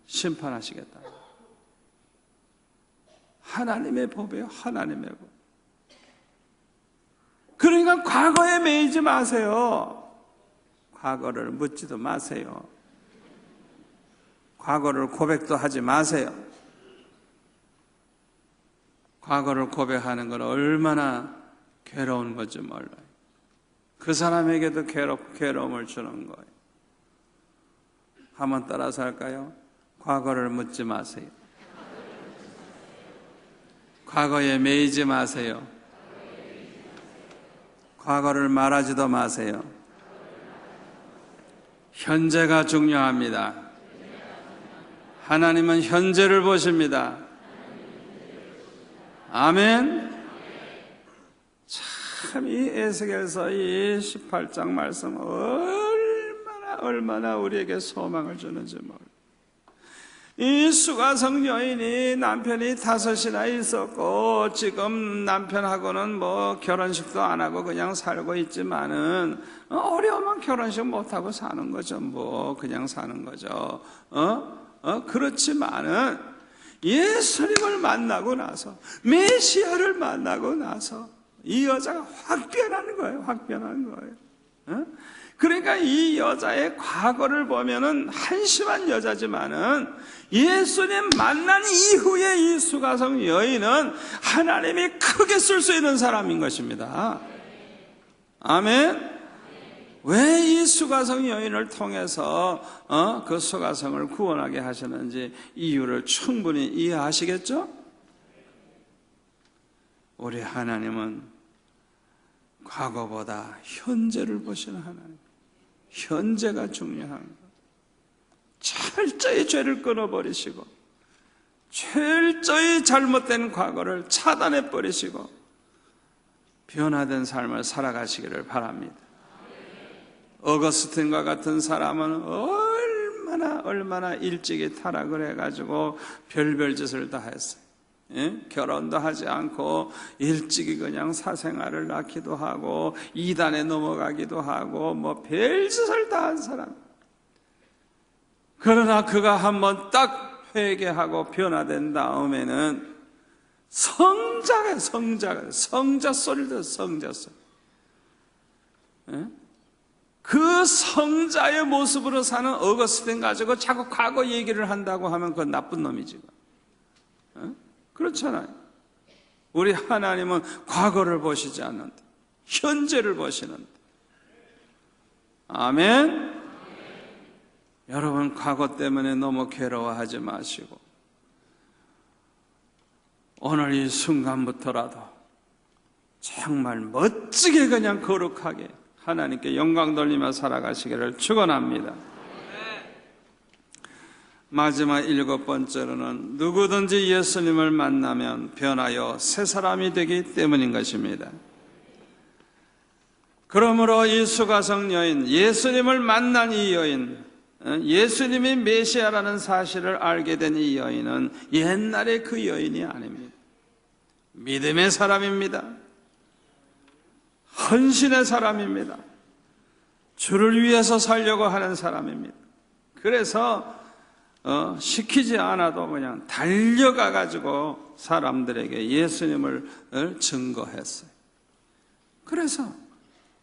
심판하시겠다. 하나님의 법이에요. 하나님의 법. 그러니까 과거에 매이지 마세요. 과거를 묻지도 마세요. 과거를 고백도 하지 마세요. 과거를 고백하는 건 얼마나 괴로운 건지 몰라요. 그 사람에게도 괴로움을 주는 거예요. 한번 따라서 할까요? 과거를 묻지 마세요. 과거에 매이지 마세요. 과거를 말하지도 마세요. 현재가 중요합니다. 하나님은 현재를 보십니다. 아멘. 참 이 에스겔서 이 18장 말씀 얼마나 우리에게 소망을 주는지 몰라요. 이 수가성 여인이 남편이 5이나 있었고 지금 남편하고는 결혼식도 안 하고 그냥 살고 있지만은 어려우면 결혼식 못 하고 사는 거죠. 그냥 사는 거죠. 그렇지만은 예수님을 만나고 나서, 메시아를 만나고 나서 이 여자가 확 변하는 거예요. 확 변하는 거예요. 그러니까 이 여자의 과거를 보면은 한심한 여자지만은 예수님 만난 이후에 이 수가성 여인은 하나님이 크게 쓸 수 있는 사람인 것입니다. 아멘. 왜 이 수가성 여인을 통해서 그 수가성을 구원하게 하셨는지 이유를 충분히 이해하시겠죠? 우리 하나님은 과거보다 현재를 보시는 하나님. 현재가 중요한 것. 철저히 죄를 끊어버리시고 철저히 잘못된 과거를 차단해 버리시고 변화된 삶을 살아가시기를 바랍니다. 어거스틴과 같은 사람은 얼마나 일찍이 타락을 해가지고 별별 짓을 다 했어요. 결혼도 하지 않고 일찍이 그냥 사생활을 낳기도 하고 이단에 넘어가기도 하고 뭐 별짓을 다 한 사람. 그러나 그가 한번 딱 회개하고 변화된 다음에는 성자 소리를 들어. 성자 소리. 그 성자의 모습으로 사는 어거스틴 가지고 자꾸 과거 얘기를 한다고 하면 그건 나쁜 놈이지. 그렇잖아요. 우리 하나님은 과거를 보시지 않는다. 현재를 보시는다. 아멘. 여러분, 과거 때문에 너무 괴로워하지 마시고 오늘 이 순간부터라도 정말 멋지게 그냥 거룩하게 하나님께 영광 돌리며 살아가시기를 축원합니다. 마지막 7번째로는 누구든지 예수님을 만나면 변하여 새 사람이 되기 때문인 것입니다. 그러므로 이 수가성 여인, 예수님을 만난 이 여인, 예수님이 메시아라는 사실을 알게 된 이 여인은 옛날에 그 여인이 아닙니다. 믿음의 사람입니다. 헌신의 사람입니다. 주를 위해서 살려고 하는 사람입니다. 그래서 시키지 않아도 그냥 달려가 가지고 사람들에게 예수님을 증거했어요. 그래서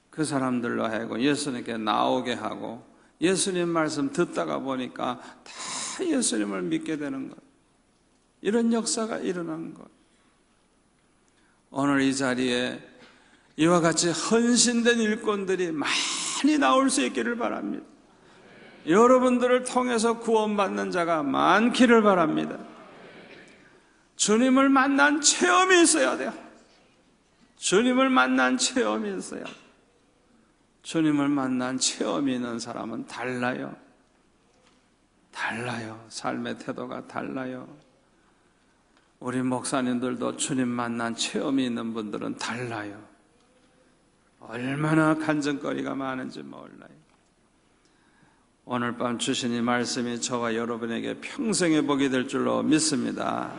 그 사람들로 하여금 예수님께 나오게 하고 예수님 말씀 듣다가 보니까 다 예수님을 믿게 되는 것. 이런 역사가 일어난 것. 오늘 이 자리에 이와 같이 헌신된 일꾼들이 많이 나올 수 있기를 바랍니다. 여러분들을 통해서 구원받는 자가 많기를 바랍니다. 주님을 만난 체험이 있어야 돼요. 주님을 만난 체험이 있어야 돼요. 주님을 만난 체험이 있는 사람은 달라요. 삶의 태도가 달라요. 우리 목사님들도 주님 만난 체험이 있는 분들은 달라요. 얼마나 간증거리가 많은지 몰라요. 오늘 밤 주신 이 말씀이 저와 여러분에게 평생의 복이 될 줄로 믿습니다.